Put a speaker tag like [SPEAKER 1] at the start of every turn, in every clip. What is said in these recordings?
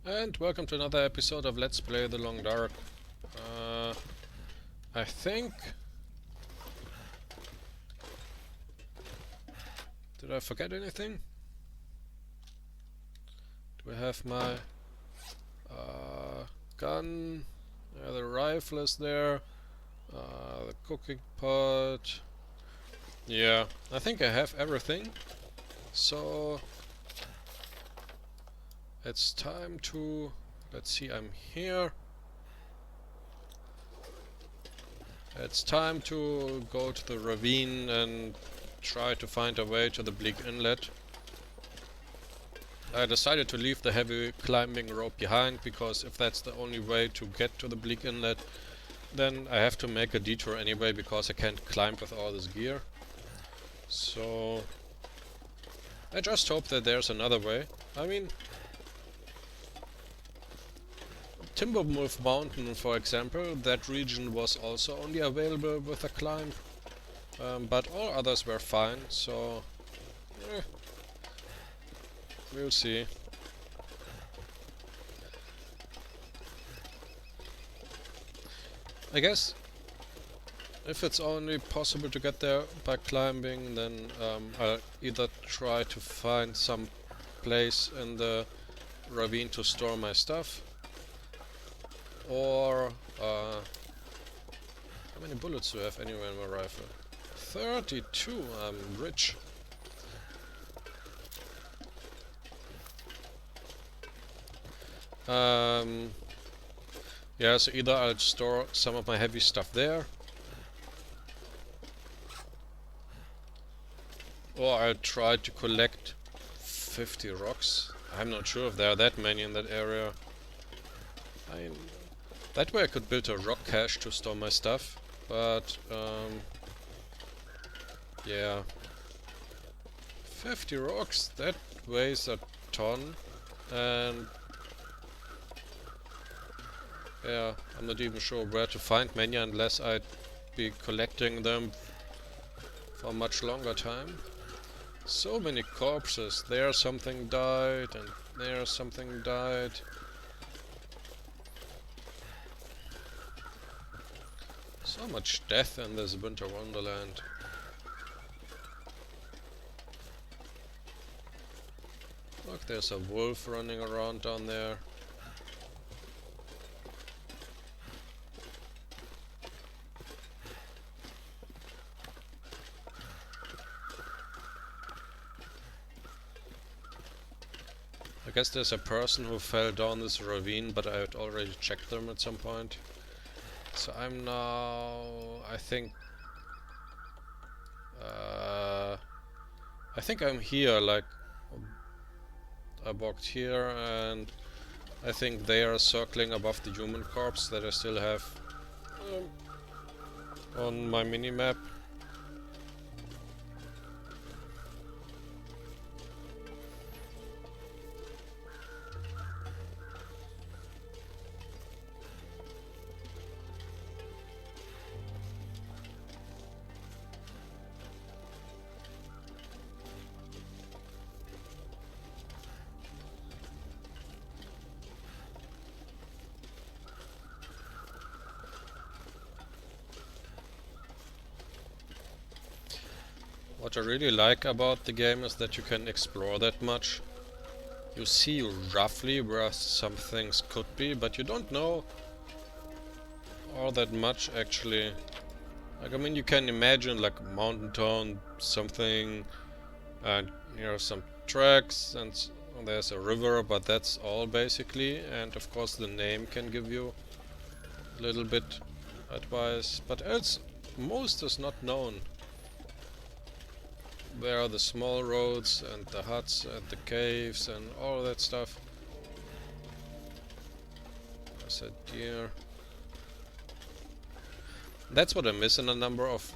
[SPEAKER 1] And welcome to another episode of Let's Play The Long Dark. I think... Did I forget anything? Do I have my gun? The rifle is there. The cooking pot. Yeah, I think I have everything. So... It's time to... Let's see, I'm here. It's time to go to the ravine and try to find a way to the Bleak Inlet. I decided to leave the heavy climbing rope behind, because if that's the only way to get to the Bleak Inlet, then I have to make a detour anyway, because I can't climb with all this gear. So... I just hope that there's another way. I mean... Timberwolf Mountain, for example, that region was also only available with a climb, but all others were fine, so we'll see. I guess if it's only possible to get there by climbing, then I'll either try to find some place in the ravine to store my stuff, or how many bullets do I have anyway in my rifle? 32, I'm rich. Yeah, so either I'll store some of my heavy stuff there, or I'll try to collect 50 rocks. I'm not sure if there are that many in that area. That way I could build a rock cache to store my stuff, but yeah. 50 rocks, that weighs a ton, and yeah, I'm not even sure where to find many unless I'd be collecting them for a much longer time. So many corpses, there something died, and there something died. So much death in this winter wonderland. Look, there's a wolf running around down there. I guess there's a person who fell down this ravine, but I had already checked them at some point. So I'm now, I think I'm here, like, I walked here, and I think they are circling above the human corpse that I still have on my mini-map. What I really like about the game is that you can explore that much. You see roughly where some things could be, but you don't know all that much actually. Like, I mean, you can imagine like a mountain town, something, and some tracks, and there's a river, but that's all basically. And of course the name can give you a little bit advice, but else most is not known. There are the small roads and the huts and the caves and all that stuff. There's a deer. That's what I miss in a number of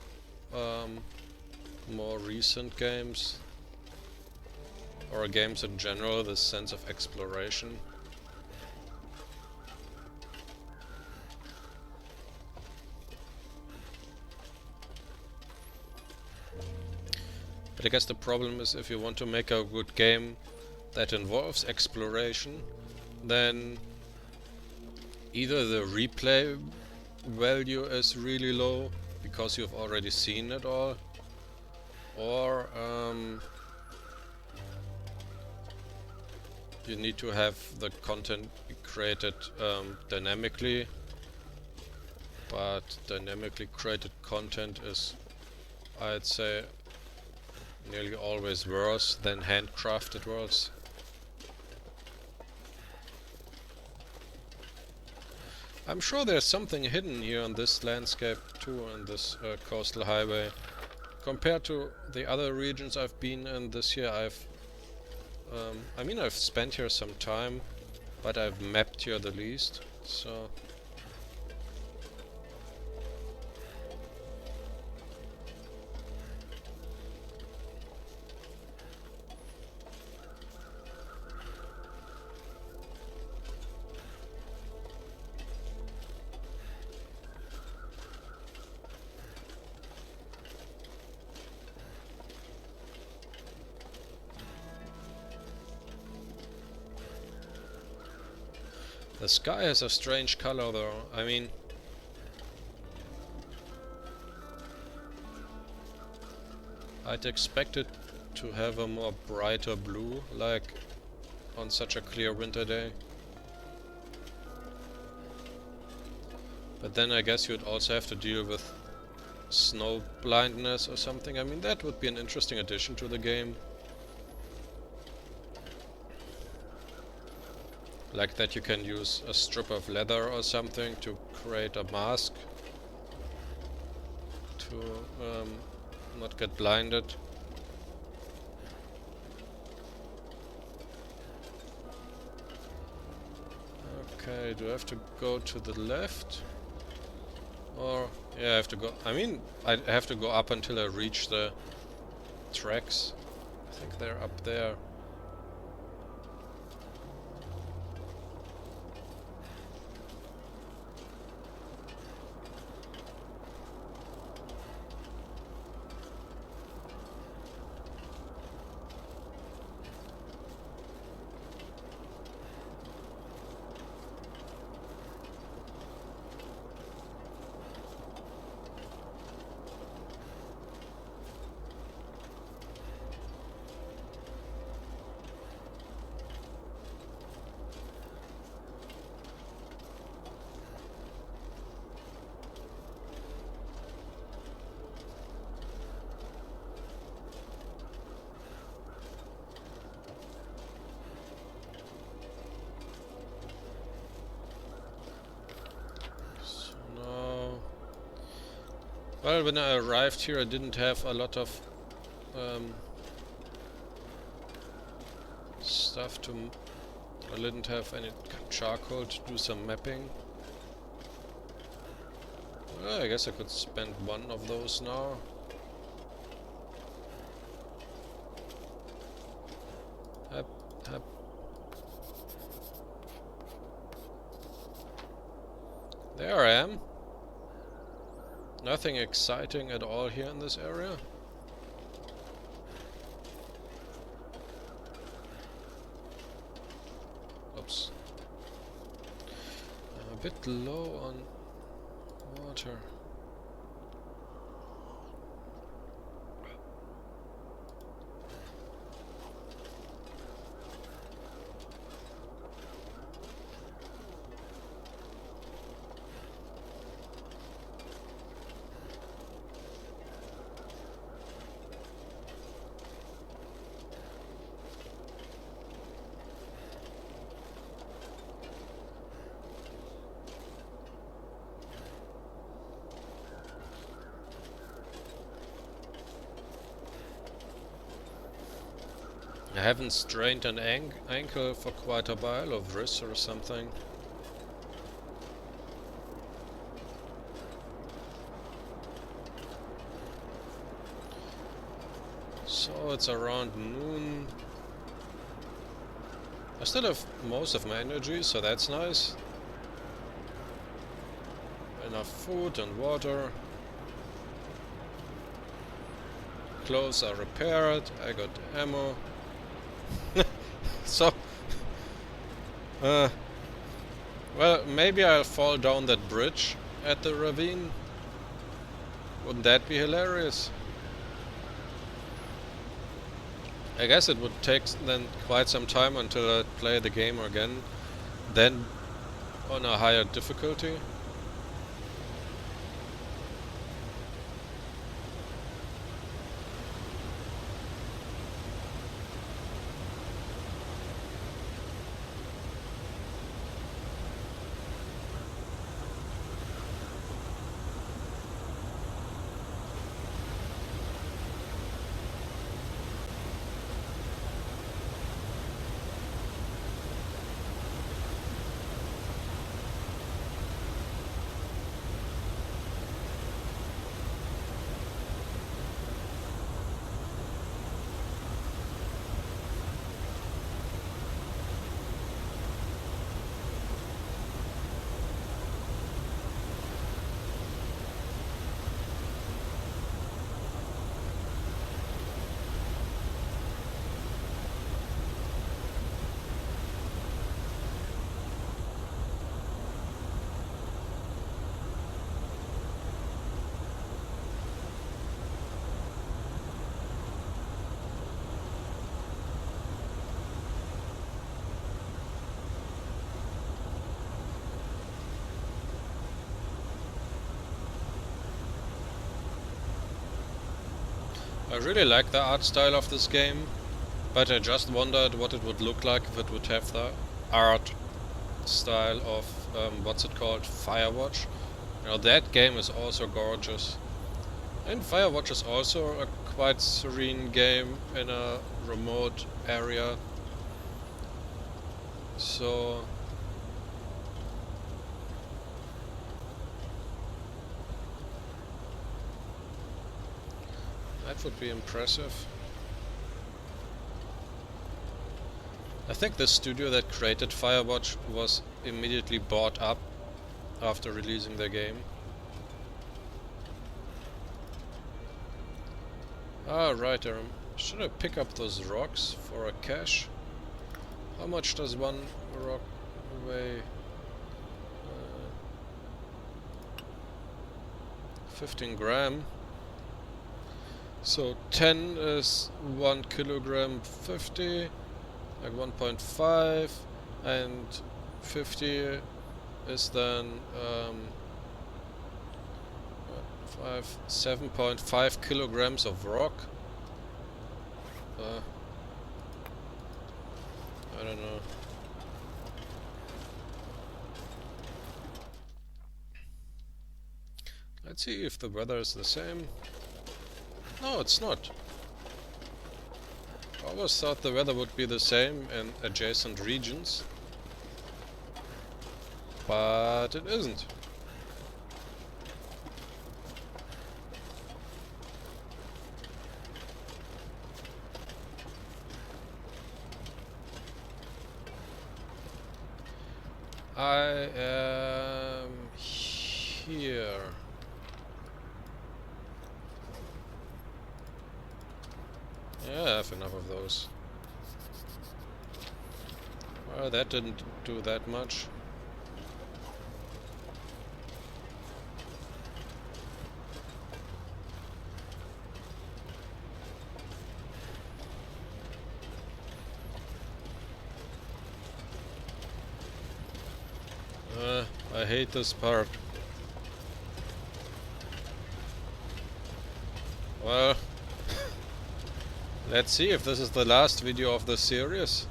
[SPEAKER 1] more recent games, or games in general, this sense of exploration. But I guess the problem is, if you want to make a good game that involves exploration, then either the replay value is really low because you've already seen it all, or you need to have the content created dynamically, but dynamically created content is, I'd say, nearly always worse than handcrafted worlds. I'm sure there's something hidden here on this landscape too, on this coastal highway. Compared to the other regions I've been in this year, I mean, I've spent here some time, but I've mapped here the least, so... The sky has a strange color though, I mean... I'd expect it to have a more brighter blue, like on such a clear winter day. But then I guess you'd also have to deal with snow blindness or something. I mean, that would be an interesting addition to the game. Like that you can use a strip of leather or something to create a mask to not get blinded. Okay, do I have to go to the left? Or, yeah, I have to go... I mean, I have to go up until I reach the tracks. I think they're up there. Well, when I arrived here I didn't have a lot of stuff to... I didn't have any charcoal to do some mapping. Well, I guess I could spend one of those now. Hep, hep. There I am. Nothing exciting at all here in this area. Oops. I'm a bit low on water. I haven't strained an ankle for quite a while, or wrist or something. So it's around noon. I still have most of my energy, so that's nice. Enough food and water. Clothes are repaired, I got ammo. So, Uh, well, maybe I'll fall down that bridge at the ravine. Wouldn't that be hilarious? I guess it would take then quite some time until I play the game again, then on a higher difficulty. I really like the art style of this game, but I just wondered what it would look like if it would have the art style of, what's it called, Firewatch. You know, that game is also gorgeous. And Firewatch is also a quite serene game in a remote area. So that would be impressive. I think the studio that created Firewatch was immediately bought up after releasing the game. Ah, right, should I pick up those rocks for a cache? How much does one rock weigh? 15 gram. So 10 is 1 kilogram 50, like 1.5, and 50 is then 7.5 kilograms of rock. I don't know. Let's see if the weather is the same. No, it's not. I always thought the weather would be the same in adjacent regions, but it isn't. I am here. Yeah, I have enough of those. Well, that didn't do that much. I hate this part. Well, let's see if this is the last video of the series.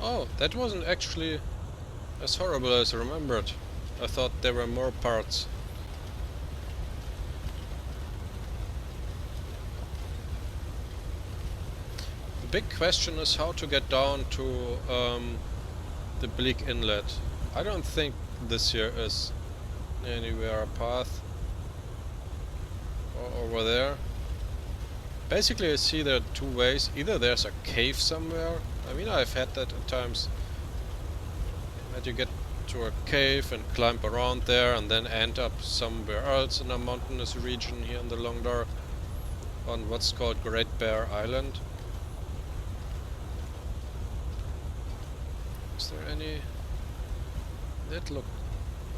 [SPEAKER 1] Oh, that wasn't actually as horrible as I remembered. I thought there were more parts. The big question is how to get down to the Bleak Inlet. I don't think this here is anywhere a path. Or over there. Basically I see there are two ways. Either there's a cave somewhere. I mean, I've had that at times. That you get to a cave and climb around there and then end up somewhere else in a mountainous region here in the Long Dark on what's called Great Bear Island. Is there any... That looked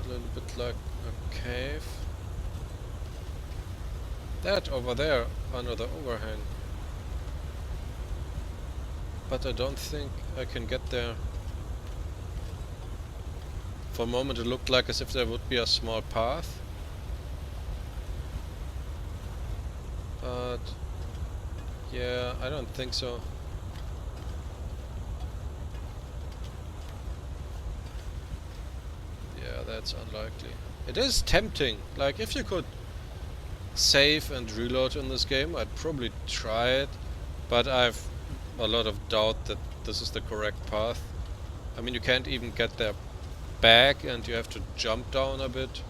[SPEAKER 1] a little bit like a cave. That over there under the overhang. But I don't think I can get there. For a moment it looked like as if there would be a small path. But yeah, I don't think so. Yeah, that's unlikely. It is tempting. Like, if you could save and reload in this game, I'd probably try it. But I've a lot of doubt that this is the correct path. I mean, you can't even get there back and you have to jump down a bit.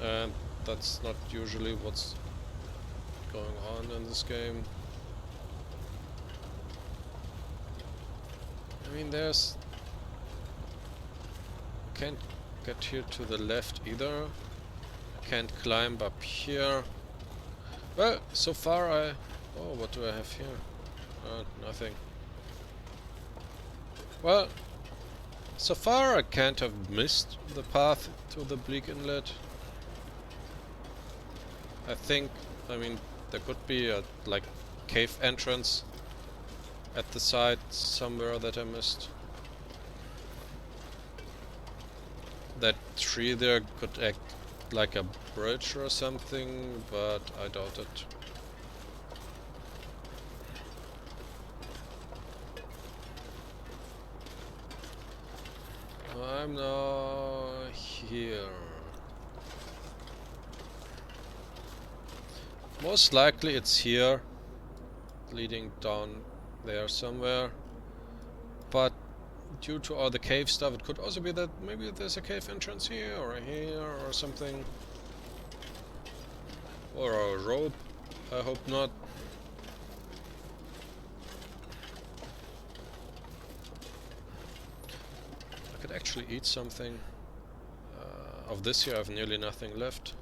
[SPEAKER 1] And that's not usually what's going on in this game. I mean, there's... Can't get here to the left either. Can't climb up here. Well, so far I... Oh, what do I have here? Nothing. Well, so far I can't have missed the path to the Bleak Inlet. I think, I mean, there could be a, like, cave entrance at the side somewhere that I missed. That tree there could act like a bridge or something, but I doubt it. I'm now here. Most likely it's here, leading down there somewhere. But due to all the cave stuff, it could also be that maybe there's a cave entrance here or something. Or a rope. I hope not. I could actually eat something. Of this here I have nearly nothing left.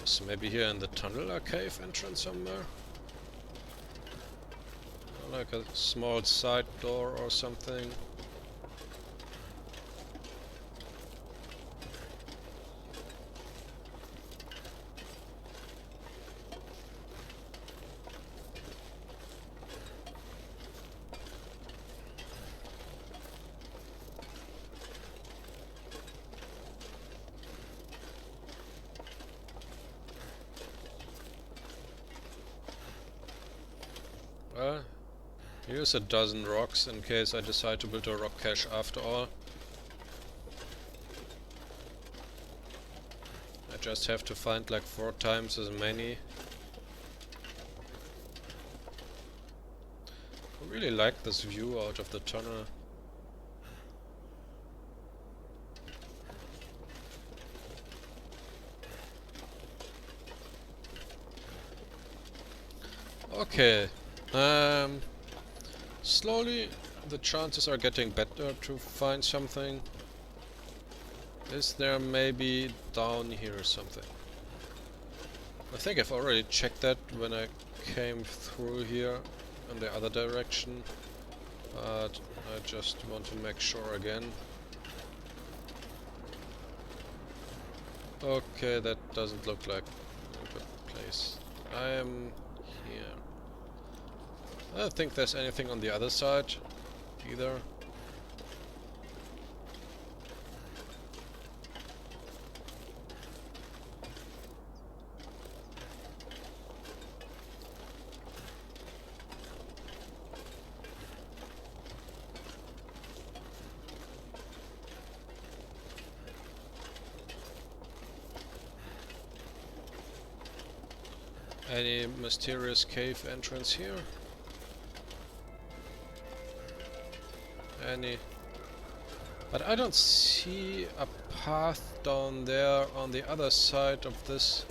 [SPEAKER 1] So maybe here in the tunnel a cave entrance somewhere? Like a small side door or something. Well, here's a dozen rocks in case I decide to build a rock cache after all. I just have to find like 4 times as many. I really like this view out of the tunnel. Okay. Slowly the chances are getting better to find something. Is there maybe down here or something? I think I've already checked that when I came through here in the other direction, but I just want to make sure again. Okay, that doesn't look like a good place. I am here. I don't think there's anything on the other side either. Any mysterious cave entrance here? Any? But I don't see a path down there on the other side of this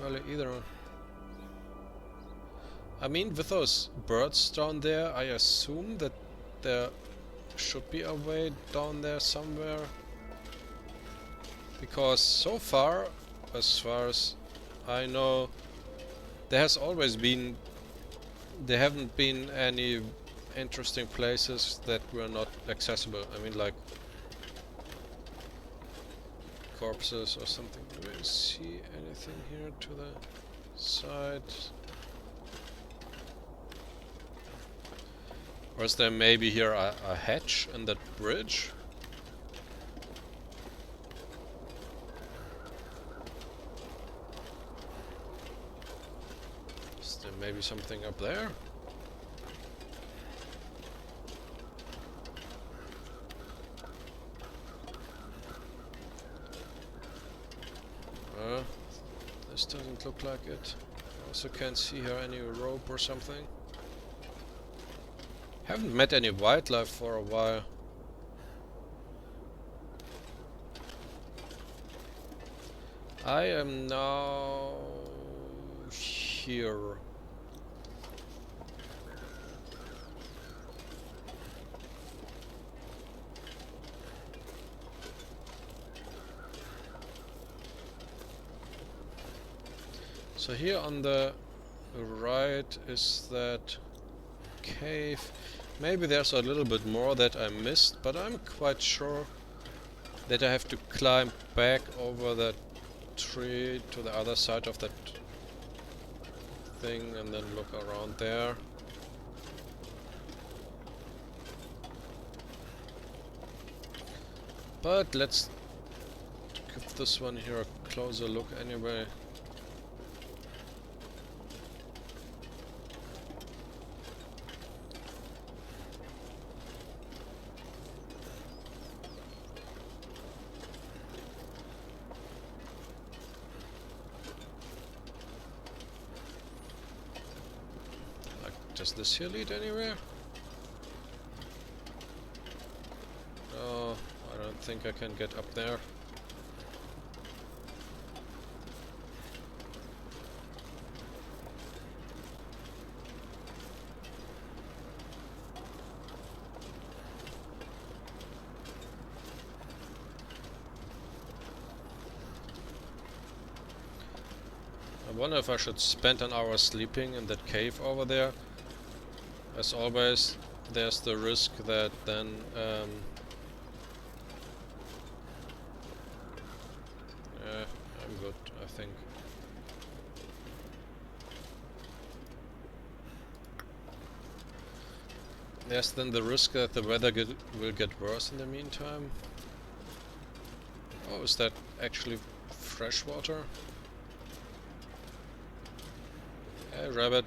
[SPEAKER 1] valley either. I mean, with those birds down there, I assume that there should be a way down there somewhere. Because so far as I know, there haven't been any interesting places that were not accessible. I mean, like corpses or something. Do we see anything here to the side? Or is there maybe here a hatch in that bridge? Is there maybe something up there? This doesn't look like it. I also can't see here any rope or something. Haven't met any wildlife for a while. I am now here. So here on the right is that cave. Maybe there's a little bit more that I missed, but I'm quite sure that I have to climb back over that tree to the other side of that thing and then look around there. But let's give this one here a closer look anyway. Does this here lead anywhere? No, I don't think I can get up there. I wonder if I should spend an hour sleeping in that cave over there. As always, there's the risk that then I'm good, I think. There's then the risk that the weather will get worse in the meantime. Oh, is that actually fresh water? Hey, rabbit.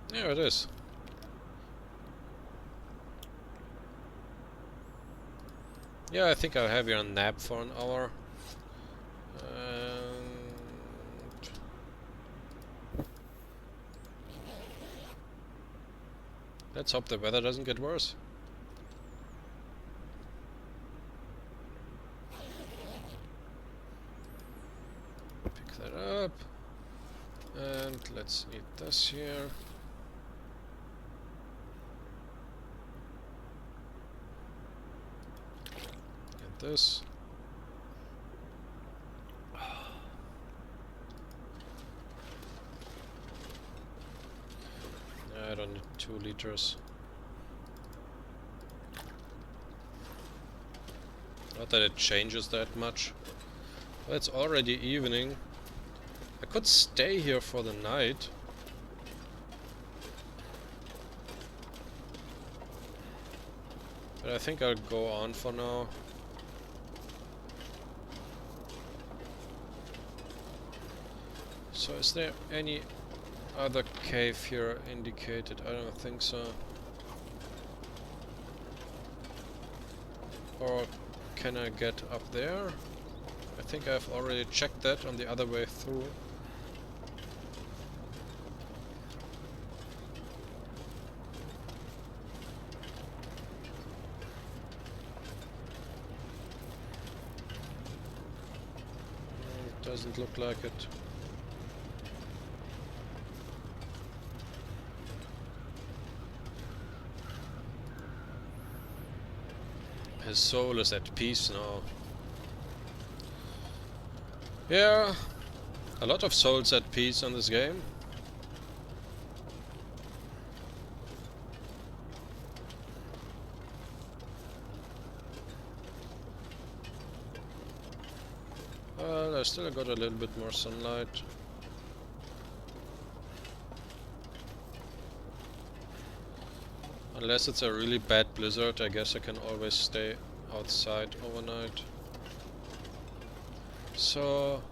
[SPEAKER 1] There it is. Yeah, I think I'll have you a nap for an hour. Let's hope the weather doesn't get worse. Pick that up. And let's eat this here. This. I don't need 2 liters. Not that it changes that much. But it's already evening. I could stay here for the night. But I think I'll go on for now. So is there any other cave here indicated? I don't think so. Or can I get up there? I think I've already checked that on the other way through. Doesn't look like it. His soul is at peace now. Yeah, a lot of souls at peace on this game. Well, I still got a little bit more sunlight. Unless it's a really bad blizzard, I guess I can always stay outside overnight. So,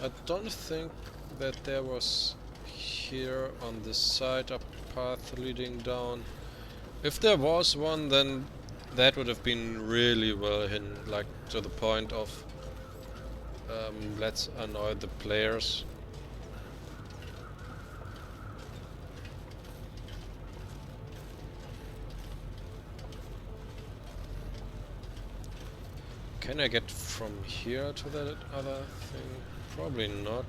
[SPEAKER 1] I don't think that there was here on this side a path leading down. If there was one, then that would have been really well hidden, like to the point of let's annoy the players. Can I get from here to that other thing? Probably not.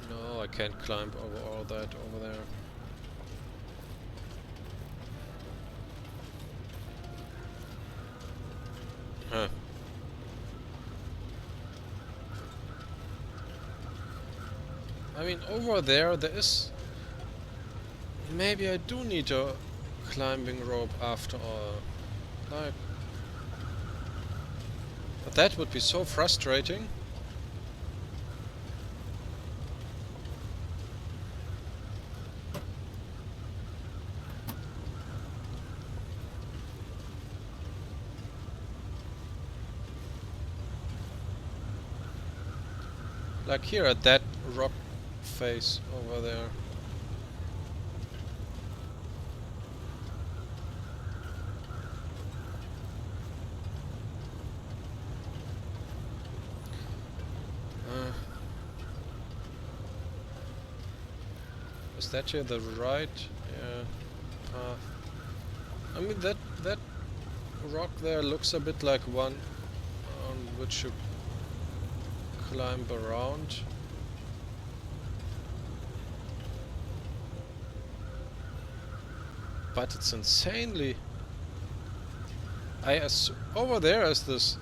[SPEAKER 1] No, I can't climb over all that over there. Huh. I mean, over there is... Maybe I do need a climbing rope after all. Like... But that would be so frustrating. Like here at that rock face over there. Is that here the right? Yeah. Path. I mean that rock there looks a bit like one on which you climb around. But it's insanely... over there is this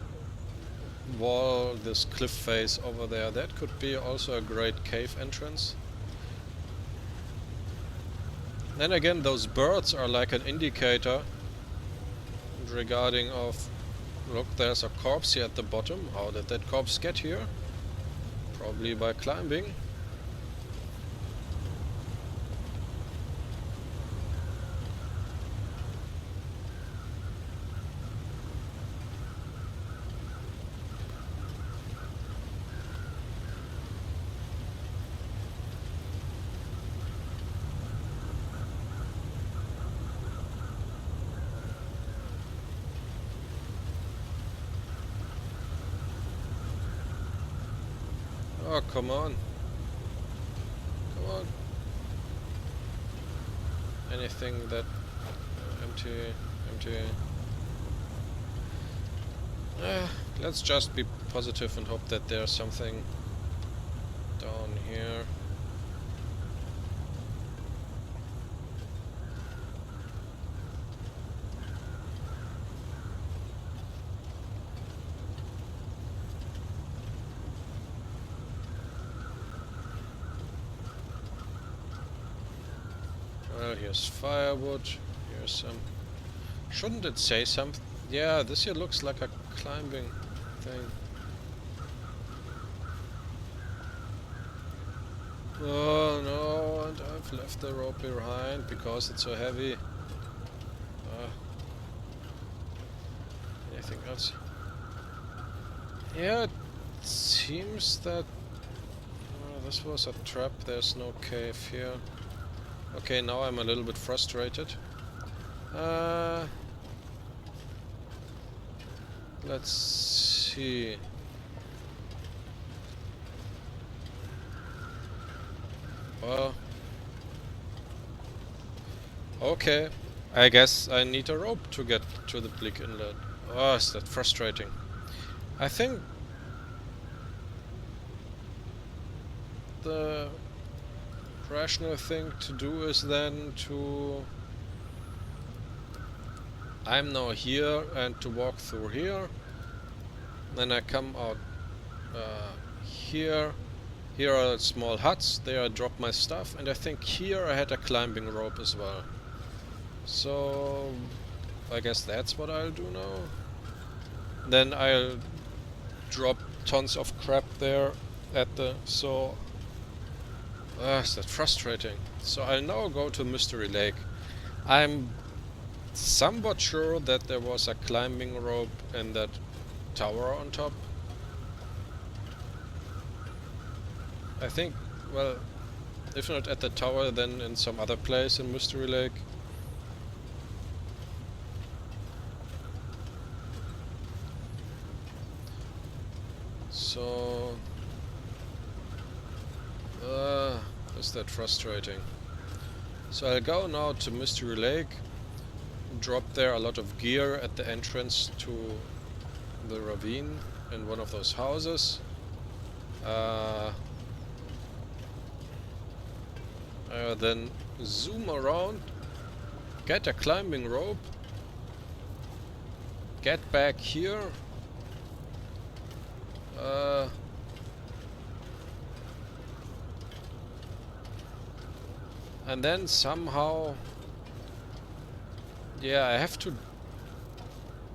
[SPEAKER 1] wall, this cliff face over there. That could be also a great cave entrance. Then again, those birds are like an indicator regarding of... Look, there's a corpse here at the bottom. How did that corpse get here? Probably by climbing. Oh, come on. Come on. Anything that... empty... let's just be positive and hope that there's something down here. Well, here's firewood, here's some... Shouldn't it say something? Yeah, this here looks like a climbing thing. Oh no, and I've left the rope behind because it's so heavy. Anything else? Yeah, it seems that this was a trap. There's no cave here. Okay, now I'm a little bit frustrated. Let's see. Well, okay. I guess I need a rope to get to the Bleak Inlet. Oh, is that frustrating. I think the rational thing to do is then to... I'm now here and to walk through here. Then I come out here. Here are small huts. There I drop my stuff. And I think here I had a climbing rope as well. So I guess that's what I'll do now. Then I'll drop tons of crap there at the... So... is that frustrating. So I'll now go to Mystery Lake. I'm somewhat sure that there was a climbing rope in that tower on top. I think, well, if not at the tower, then in some other place in Mystery Lake. So... is that frustrating. So I'll go now to Mystery Lake, drop there a lot of gear at the entrance to the ravine in one of those houses. Then zoom around, get a climbing rope, get back here, and then somehow, yeah, I have to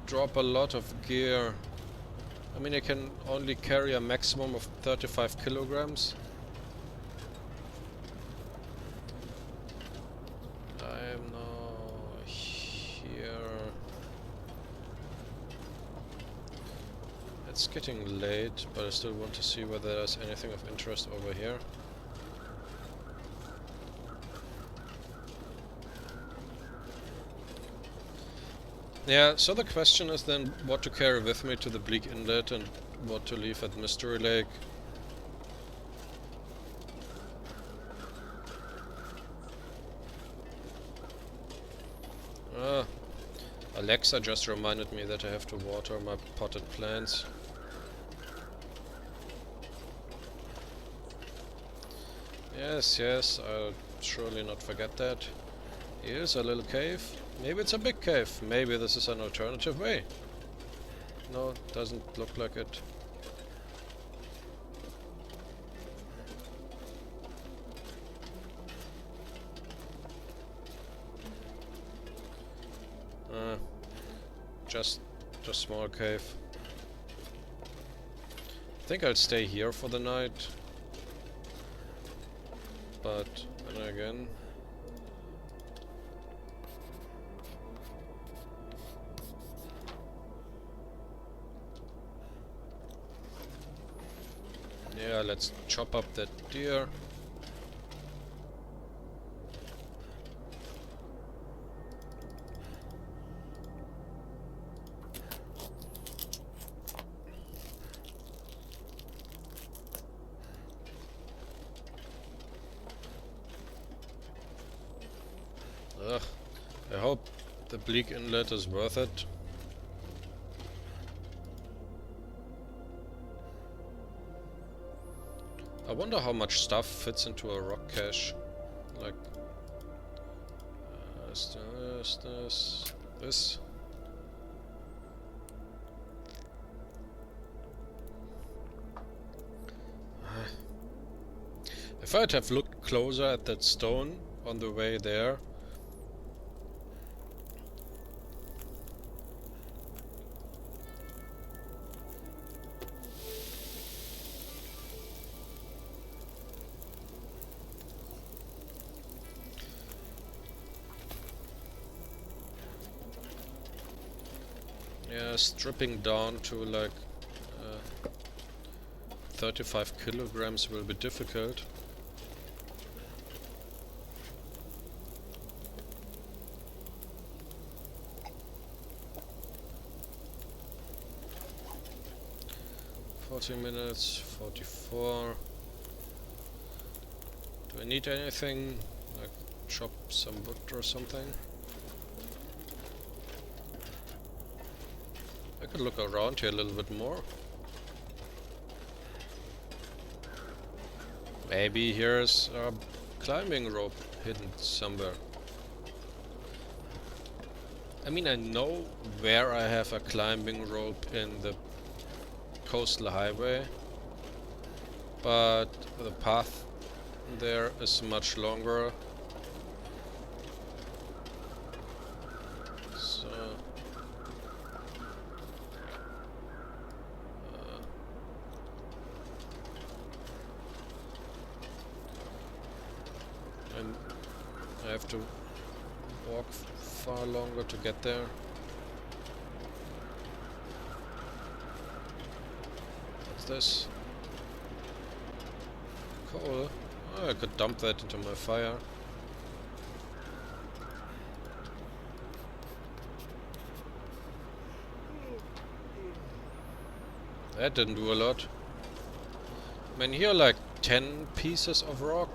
[SPEAKER 1] drop a lot of gear. I mean, I can only carry a maximum of 35 kilograms. I am now here. It's getting late, but I still want to see whether there's anything of interest over here. Yeah, so the question is then what to carry with me to the Bleak Inlet and what to leave at Mystery Lake. Alexa just reminded me that I have to water my potted plants. Yes, I'll surely not forget that. Here's a little cave. Maybe it's a big cave. Maybe this is an alternative way. No, doesn't look like it. Just a small cave. I think I'll stay here for the night. But then again... Yeah, let's chop up that deer. Ugh, I hope the Bleak Inlet is worth it. I wonder how much stuff fits into a rock cache. Like... this. If I'd have looked closer at that stone on the way there... Yeah, stripping down to like 35 kilograms will be difficult. Minutes, 44. Do I need anything? Like chop some wood or something? I could look around here a little bit more. Maybe here's a climbing rope hidden somewhere. I mean, I know where I have a climbing rope in the coastal highway, but the path there is much longer. So and I have to walk far longer to get there. What's this? Coal. Oh, I could dump that into my fire. That didn't do a lot. I mean, here are like 10 pieces of rock.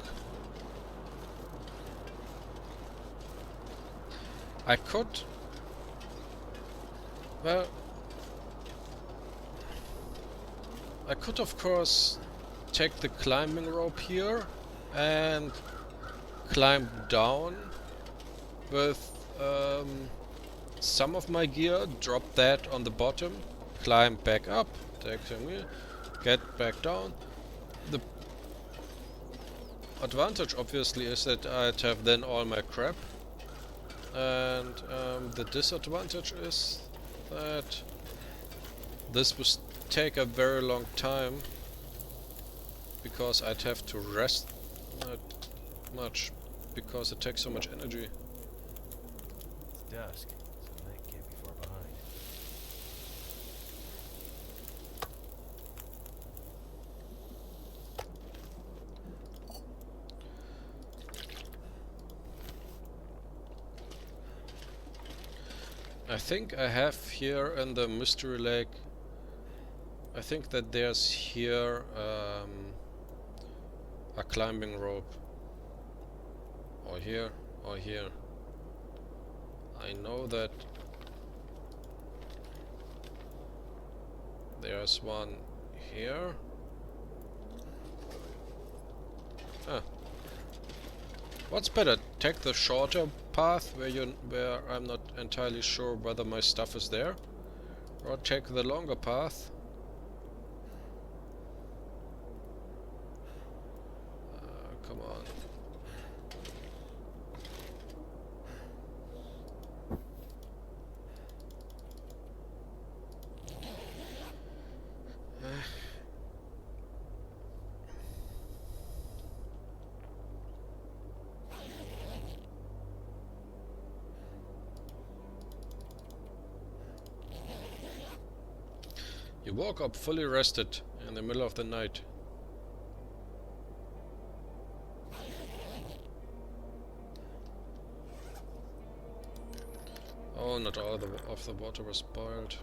[SPEAKER 1] I could... Well... I could of course take the climbing rope here and climb down with some of my gear, drop that on the bottom, climb back up, take some gear, get back down. The advantage obviously is that I'd have then all my crap, and the disadvantage is that this would take a very long time because I'd have to rest not much because it takes so much energy.
[SPEAKER 2] It's dusk, so night can't be far behind.
[SPEAKER 1] I think I have here in the Mystery Lake, I think that there's here a climbing rope. Or here, or here. I know that there's one here. Ah. What's better? Take the shorter path where I'm not entirely sure whether my stuff is there, or take the longer path. Come on. You woke up fully rested in the middle of the night. Oh, not all of the water was boiled.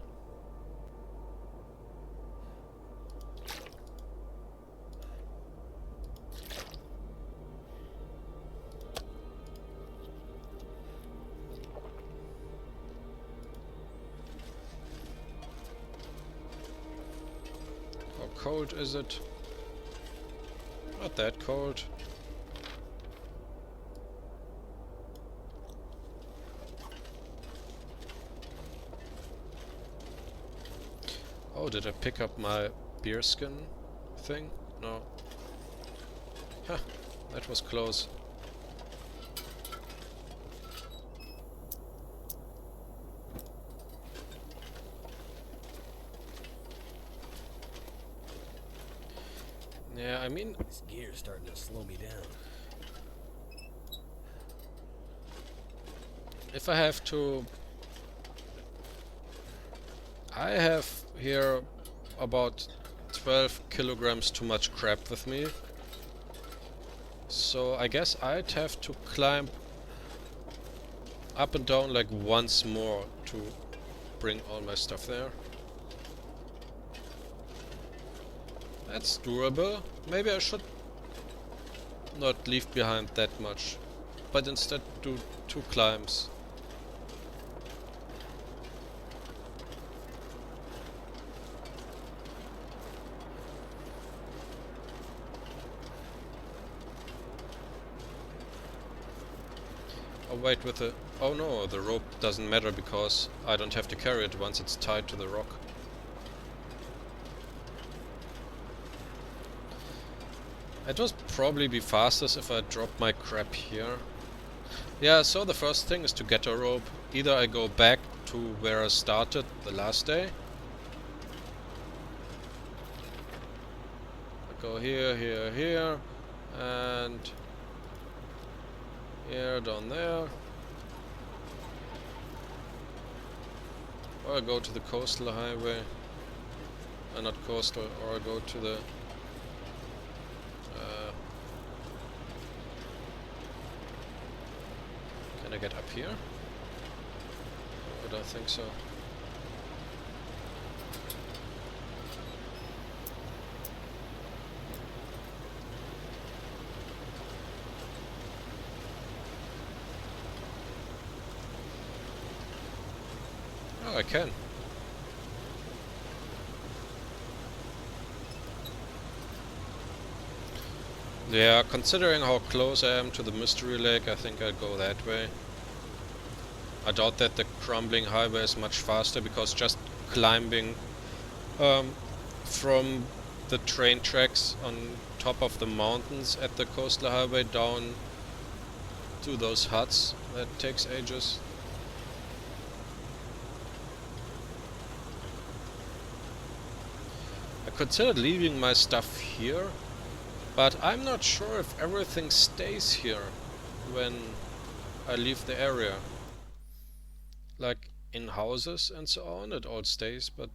[SPEAKER 1] How cold is it? Not that cold. Oh, did I pick up my bear skin thing? No. Huh, that was close. Yeah, I mean...
[SPEAKER 2] This gear's starting to slow me down.
[SPEAKER 1] If I have to... I have here about 12 kilograms too much crap with me. So I guess I'd have to climb up and down like once more to bring all my stuff there. That's doable. Maybe I should not leave behind that much, but instead do 2 climbs. Oh wait, with the... oh no, the rope doesn't matter because I don't have to carry it once it's tied to the rock. It would probably be fastest if I drop my crap here. Yeah, so the first thing is to get a rope. Either I go back to where I started the last day. I go here, here, here, and here, down there. Or I go to the coastal highway. Not coastal, or I go to the... can I get up here? I don't think so. Oh, I can. Yeah, considering how close I am to the Mystery Lake, I think I'll go that way. I doubt that the crumbling highway is much faster, because just climbing from the train tracks on top of the mountains at the coastal highway down to those huts, that takes ages. I considered leaving my stuff here, but I'm not sure if everything stays here when I leave the area. Like in houses and so on, it all stays, but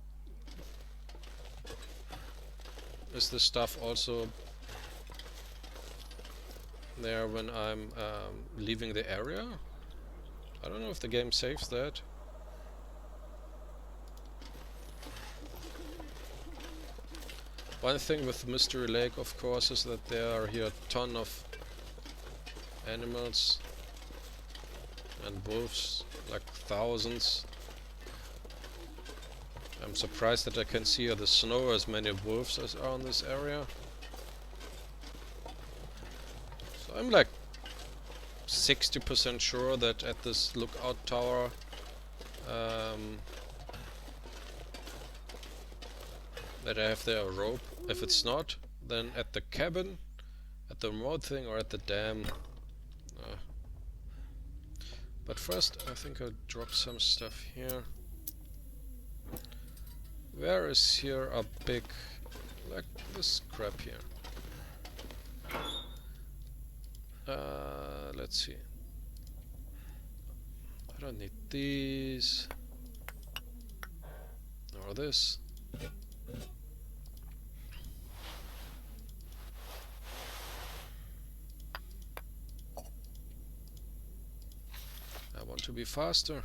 [SPEAKER 1] is the stuff also there when I'm leaving the area? I don't know if the game saves that. One thing with Mystery Lake, of course, is that there are here a ton of animals and wolves, like thousands. I'm surprised that I can see the snow as many wolves as are in this area. So I'm like 60% sure that at this lookout tower that I have there a rope. If it's not, then at the cabin, at the remote thing, or at the dam. But first I think I'll drop some stuff here. Where is here a big, like this crap here? Let's see. I don't need these. Or this. I want to be faster.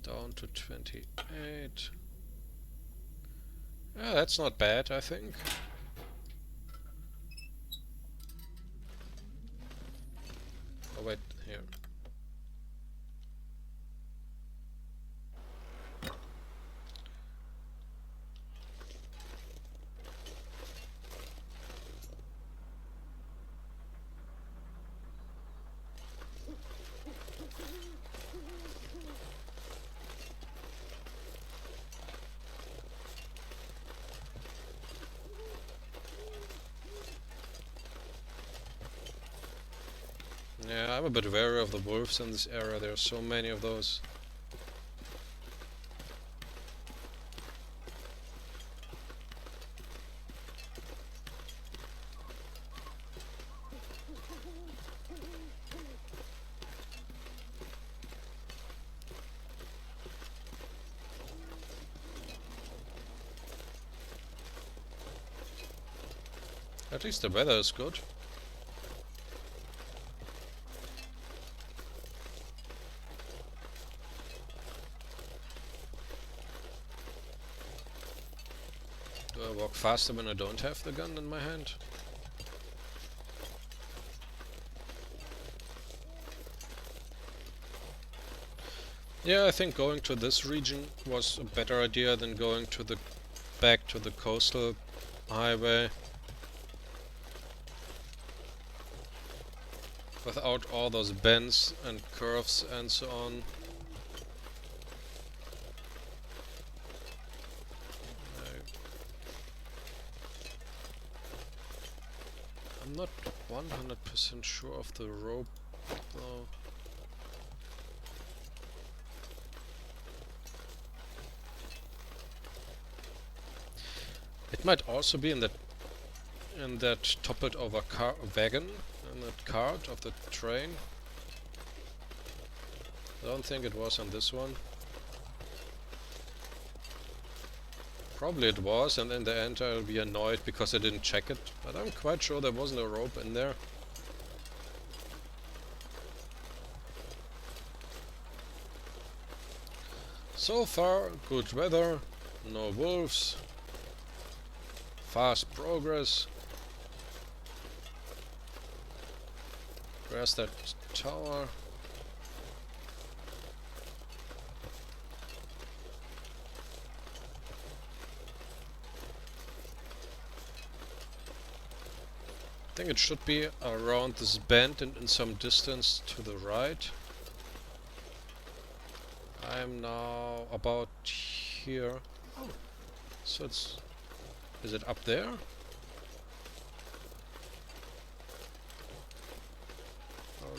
[SPEAKER 1] Down to 28. Yeah, that's not bad, I think. Oh wait, here. Yeah, I'm a bit wary of the wolves in this area. There are so many of those. At least the weather is good. Do I walk faster when I don't have the gun in my hand? Yeah, I think going to this region was a better idea than going to the back to the coastal highway. Without all those bends and curves and so on. I'm not 100% sure of the rope though. It might also be in that toppled over wagon, in that cart of the train. I don't think it was on this one. Probably it was, and in the end I'll be annoyed because I didn't check it, but I'm quite sure there wasn't a rope in there. So far, good weather, no wolves, fast progress. Where's that tower? I think it should be around this bend and in some distance to the right. I'm now about here. Oh, so it's... Is it up there?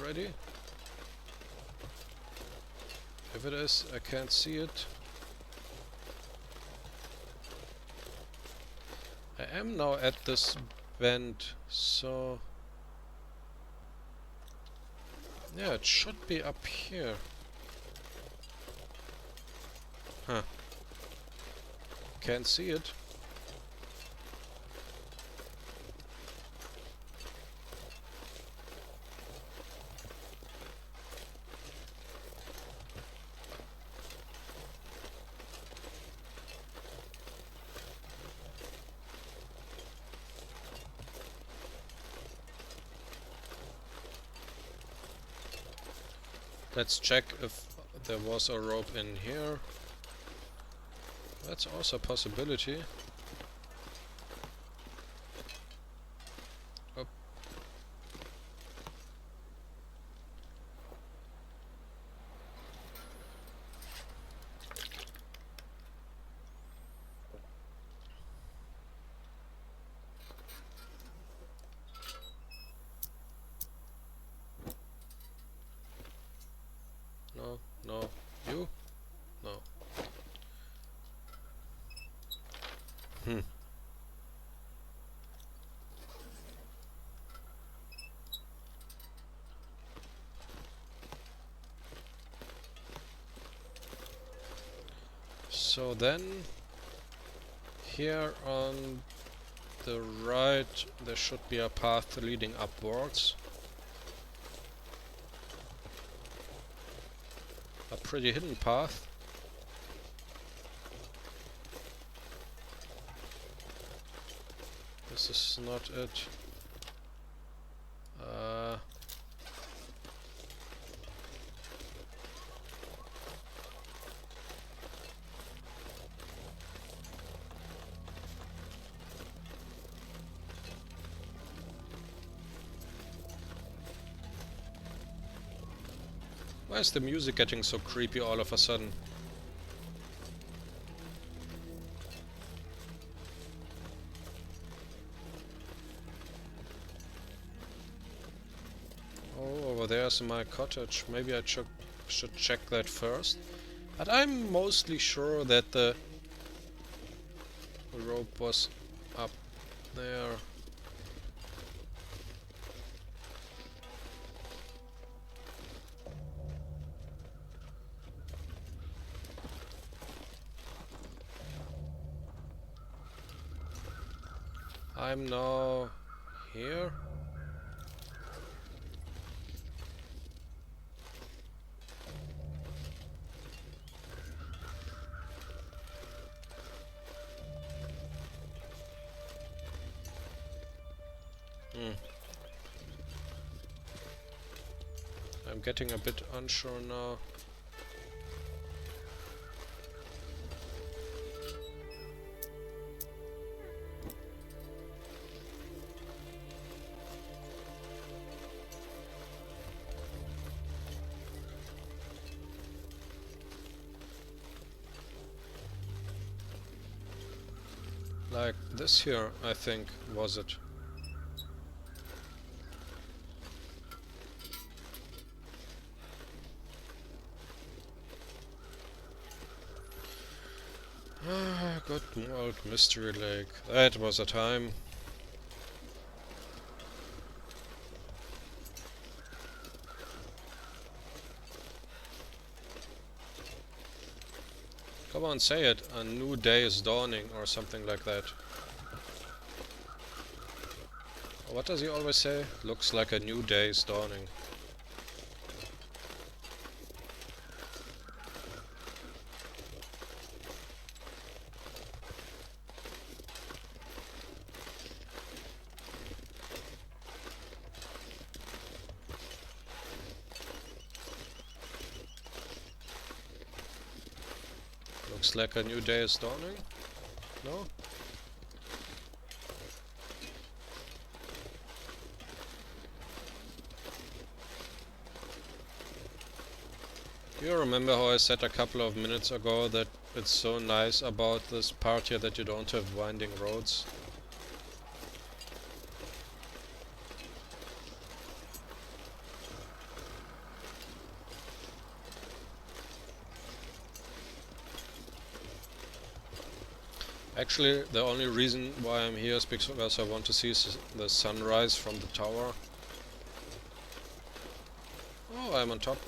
[SPEAKER 1] Already? If it is, I can't see it. I am now at this bend, so... Yeah, it should be up here. Huh. Can't see it. Let's check if there was a rope in here. That's also a possibility. Oh. No, no, you? No. Hmm. So then, here on the right, there should be a path leading upwards. A pretty hidden path. This is not it. Why is the music getting so creepy all of a sudden? Oh, over there's my cottage. Maybe I should check that first. But I'm mostly sure that the rope was up there. I'm now here. I'm getting a bit unsure now. Like this here, I think, was it? Ah, good old Mystery Lake. That was a time. Come on, say it. A new day is dawning, or something like that. What does he always say? Looks like a new day is dawning. Looks like a new day is dawning? No? You remember how I said a couple of minutes ago that it's so nice about this part here that you don't have winding roads? Actually, the only reason why I'm here is because I want to see the sunrise from the tower. Oh, I'm on top.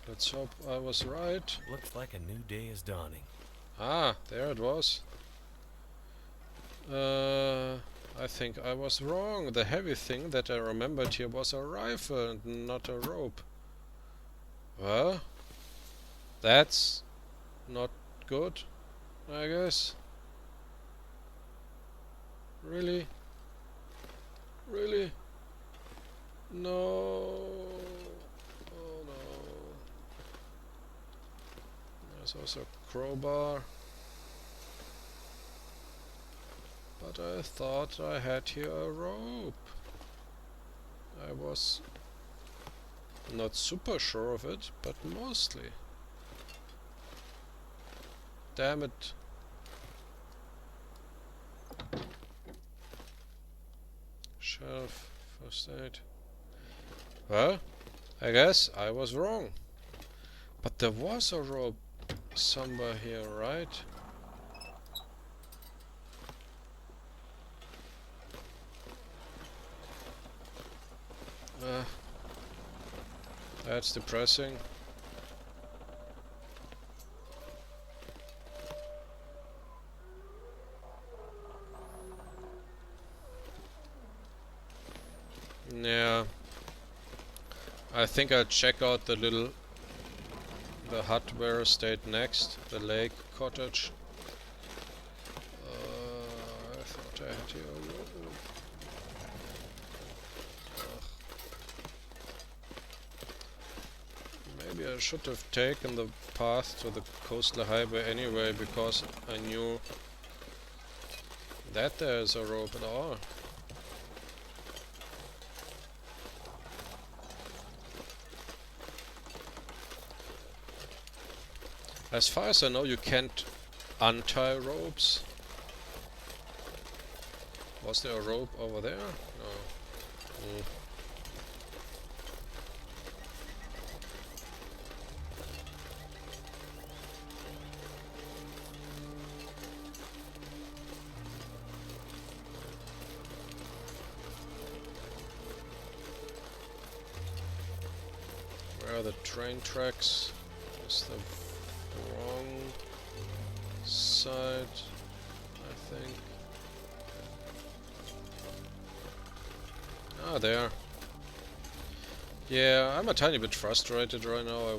[SPEAKER 1] Let's hope I was right.
[SPEAKER 2] Looks like a new day is dawning.
[SPEAKER 1] Ah, there it was. I think I was wrong. The heavy thing that I remembered here was a rifle and not a rope. Well, that's not good, I guess. Really? Really? No. Oh no. There's also a crowbar. But I thought I had here a rope. I was not super sure of it, but mostly. Damn it. Shelf, first aid. Well, I guess I was wrong. But there was a rope somewhere here, right? That's depressing. Yeah. I think I'll check out the hut where I stayed next, the lake cottage. I thought I had here. Maybe I should have taken the path to the coastal highway anyway, because I knew that there's a rope at all. As far as I know, you can't untie ropes. Was there a rope over there? No. Where are the train tracks? Is the wrong side, I think. Ah, there. Yeah, I'm a tiny bit frustrated right now.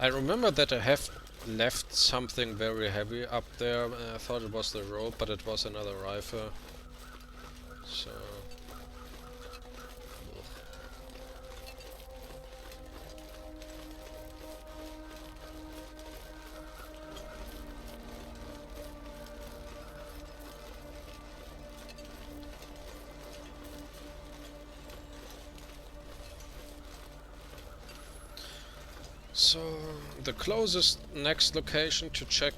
[SPEAKER 1] I remember that I have left something very heavy up there. I thought it was the rope, but it was another rifle. So... So, the closest next location to check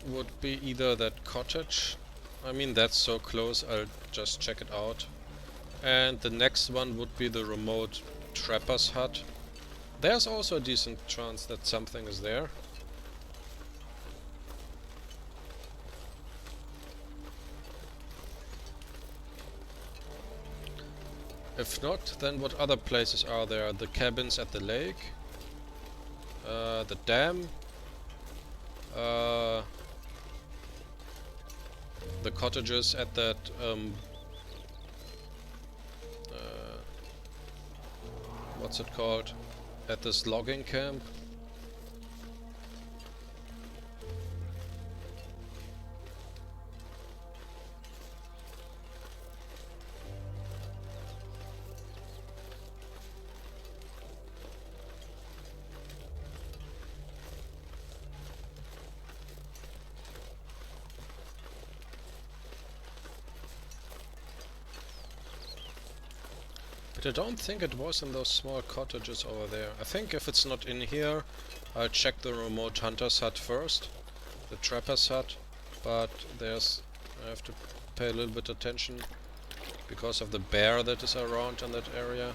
[SPEAKER 1] would be either that cottage. I mean, that's so close, I'll just check it out. And the next one would be the remote trapper's hut. There's also a decent chance that something is there. If not, then what other places are there? The cabins at the lake? The dam, the cottages at that what's it called? At this logging camp. But I don't think it was in those small cottages over there. I think if it's not in here, I'll check the remote hunter's hut first, the trapper's hut, but I have to pay a little bit attention because of the bear that is around in that area.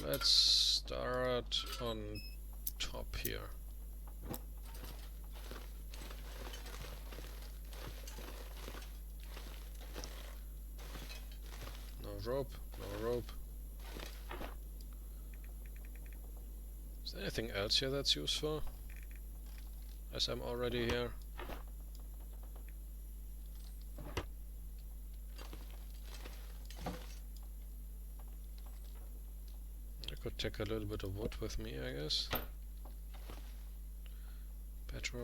[SPEAKER 1] Let's start on top here. No rope, no rope. Is there anything else here that's useful? As I'm already here. Could take a little bit of wood with me, I guess. Petrol.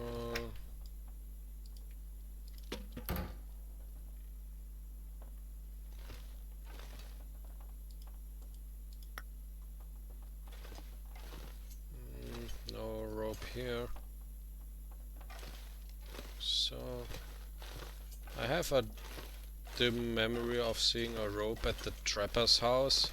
[SPEAKER 1] No rope here. So I have a dim memory of seeing a rope at the trapper's house.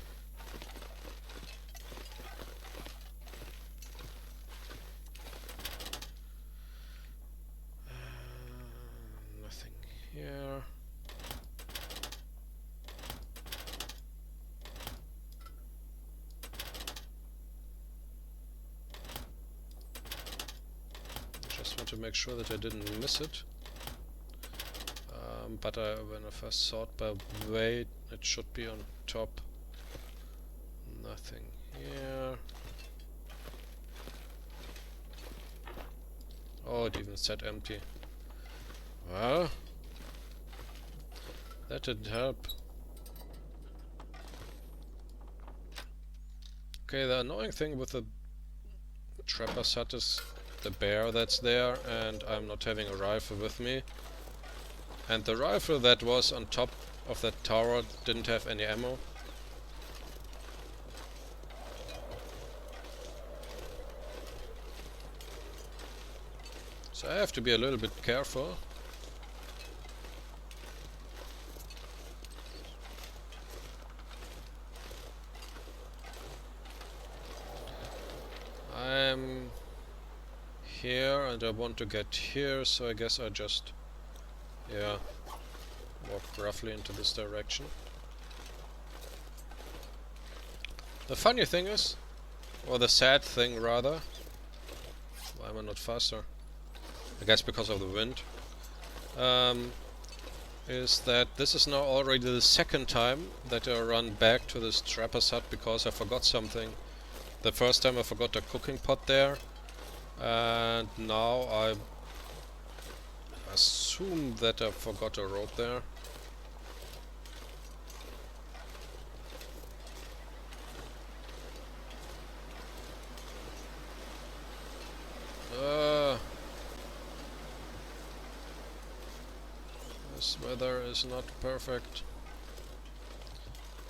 [SPEAKER 1] To make sure that I didn't miss it. But when I first thought by weight, it should be on top. Nothing here. Oh, it even said empty. Well, that didn't help. Okay, the annoying thing with the trapper's hut is the bear that's there, and I'm not having a rifle with me. And the rifle that was on top of that tower didn't have any ammo. So I have to be a little bit careful. I'm here and I want to get here, so I guess I just, yeah, walk roughly into this direction. The funny thing is, or the sad thing rather, why am I not faster? I guess because of the wind. Is that this is now already the second time that I run back to this trapper's hut because I forgot something. The first time I forgot a cooking pot there, and now I assume that I forgot a rope there. This weather is not perfect.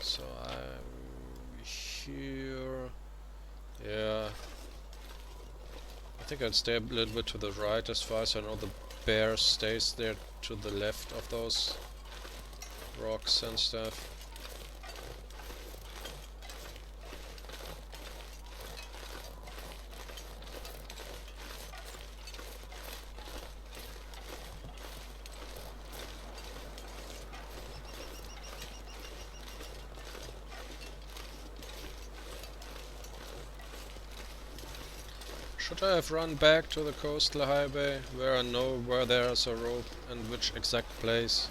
[SPEAKER 1] So I'm here. Yeah. I think I'd stay a little bit to the right as far as I know the bear stays there to the left of those rocks and stuff. Should I have run back to the coastal highway, where I know where there's a rope and which exact place?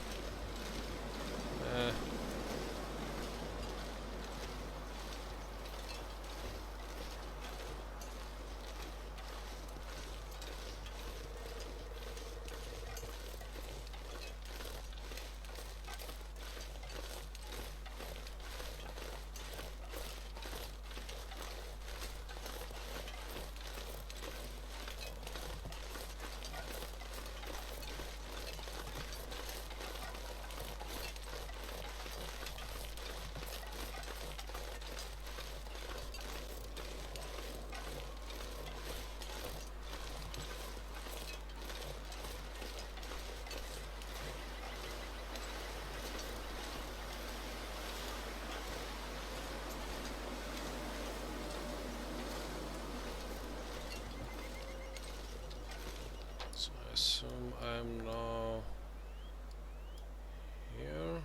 [SPEAKER 1] So I assume I'm now here.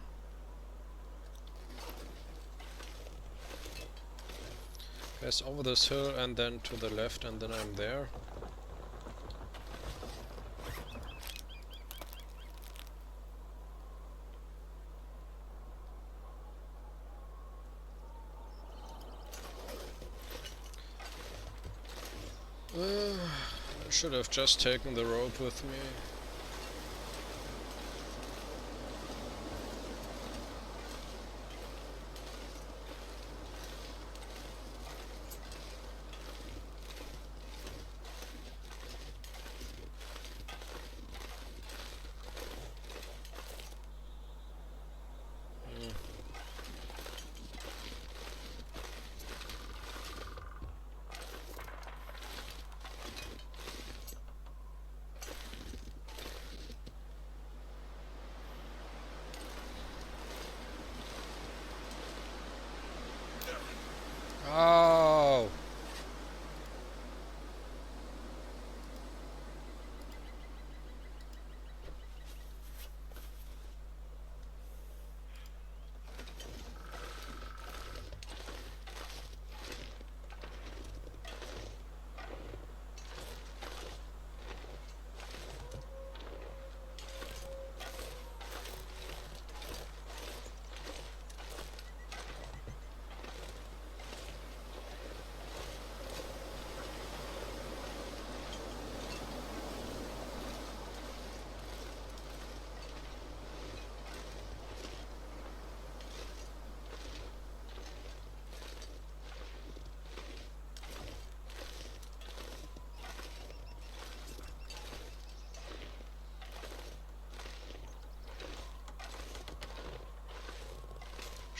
[SPEAKER 1] Yes, over this hill and then to the left and then I'm there. I should have just taken the rope with me.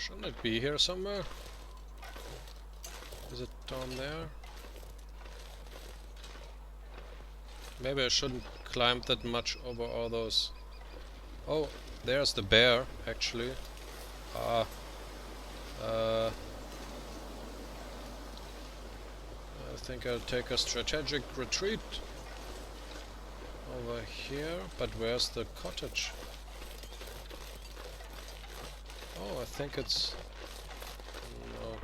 [SPEAKER 1] Shouldn't it be here somewhere? Is it down there? Maybe I shouldn't climb that much over all those... Oh, there's the bear, actually. I think I'll take a strategic retreat over here. But where's the cottage? Oh, I think it's... No.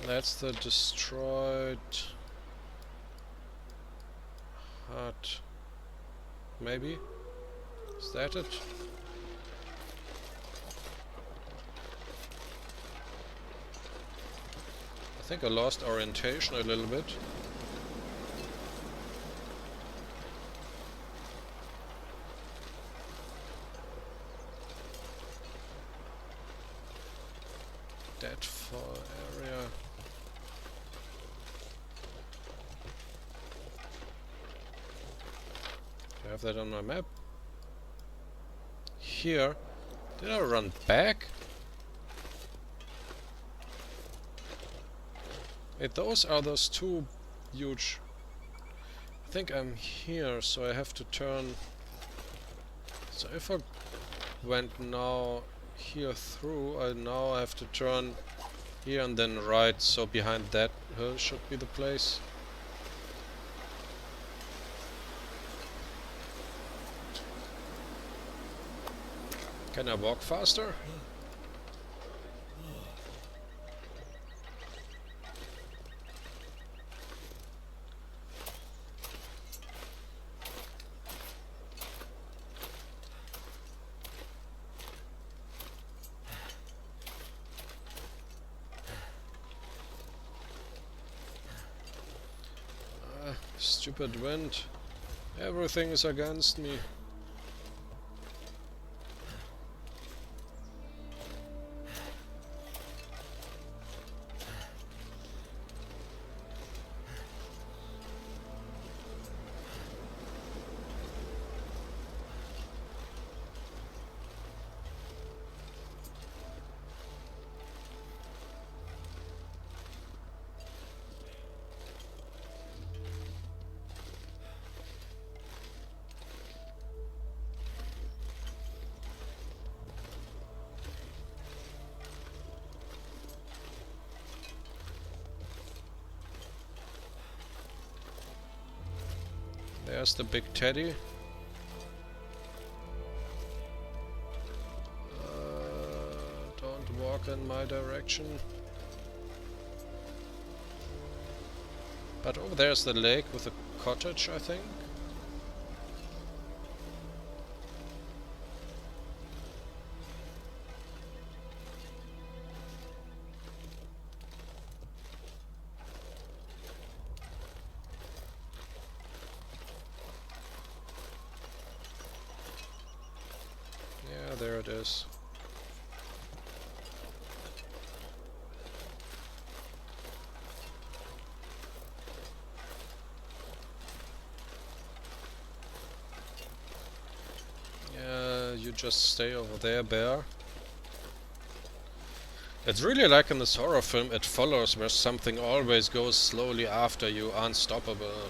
[SPEAKER 1] That's the destroyed hut. Maybe? Is that it? I think I lost orientation a little bit. Deadfall area. Do I have that on my map? Here. Did I run back? Wait, those are those two huge... I think I'm here, so I have to turn... So if I went now here through, I now have to turn here and then right, so behind that hill should be the place. Can I walk faster? Stupid wind. Everything is against me. There's the big teddy. Don't walk in my direction. But over there's the lake with a cottage, I think. There it is. Yeah, you just stay over there, bear. It's really like in this horror film, It Follows, where something always goes slowly after you, unstoppable.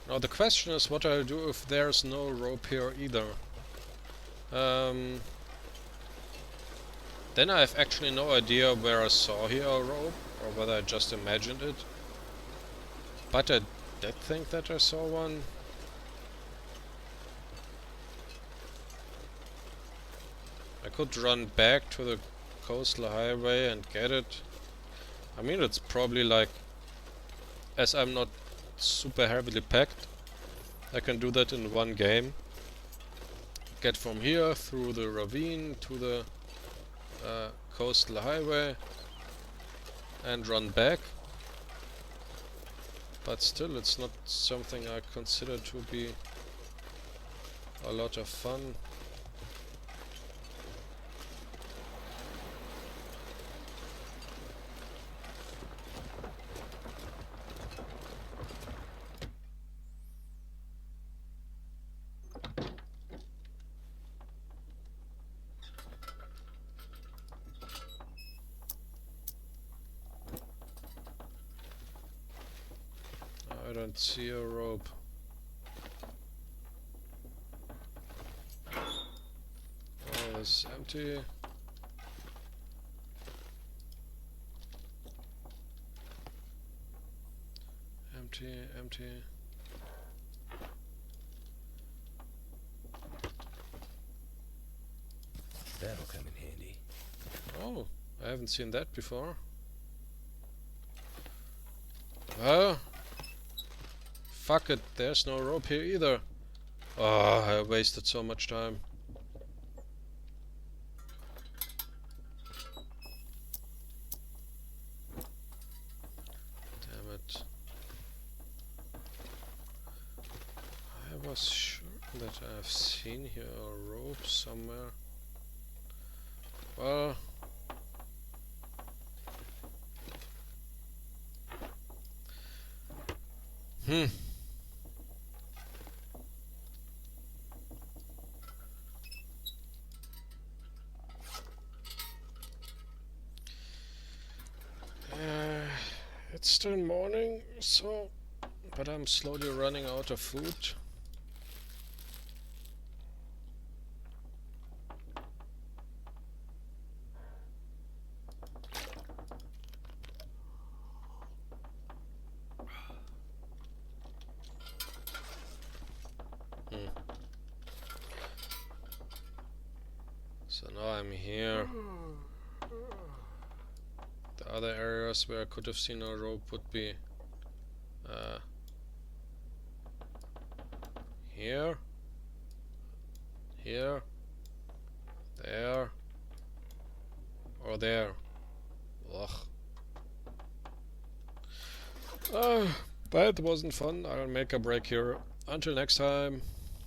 [SPEAKER 1] Now the question is what I'll do if there's no rope here either. Then I have actually no idea where I saw here a rope, or whether I just imagined it. But I did think that I saw one. I could run back to the coastal highway and get it. I mean, it's probably like, as I'm not super heavily packed, I can do that in one game. Get from here through the ravine to the coastal highway and run back. But still, it's not something I consider to be a lot of fun. I don't see a rope. Oh, it's empty. Empty, empty.
[SPEAKER 2] That'll come in handy.
[SPEAKER 1] Oh, I haven't seen that before. Well, fuck it, there's no rope here either. Oh, I wasted so much time. Damn it. I was sure that I've seen here a rope somewhere. Well, it's still morning, so, but I'm slowly running out of food. So now I'm here. The other areas where I could have seen a rope would be here, here, there, or there. Ugh. That wasn't fun. I'll make a break here. Until next time.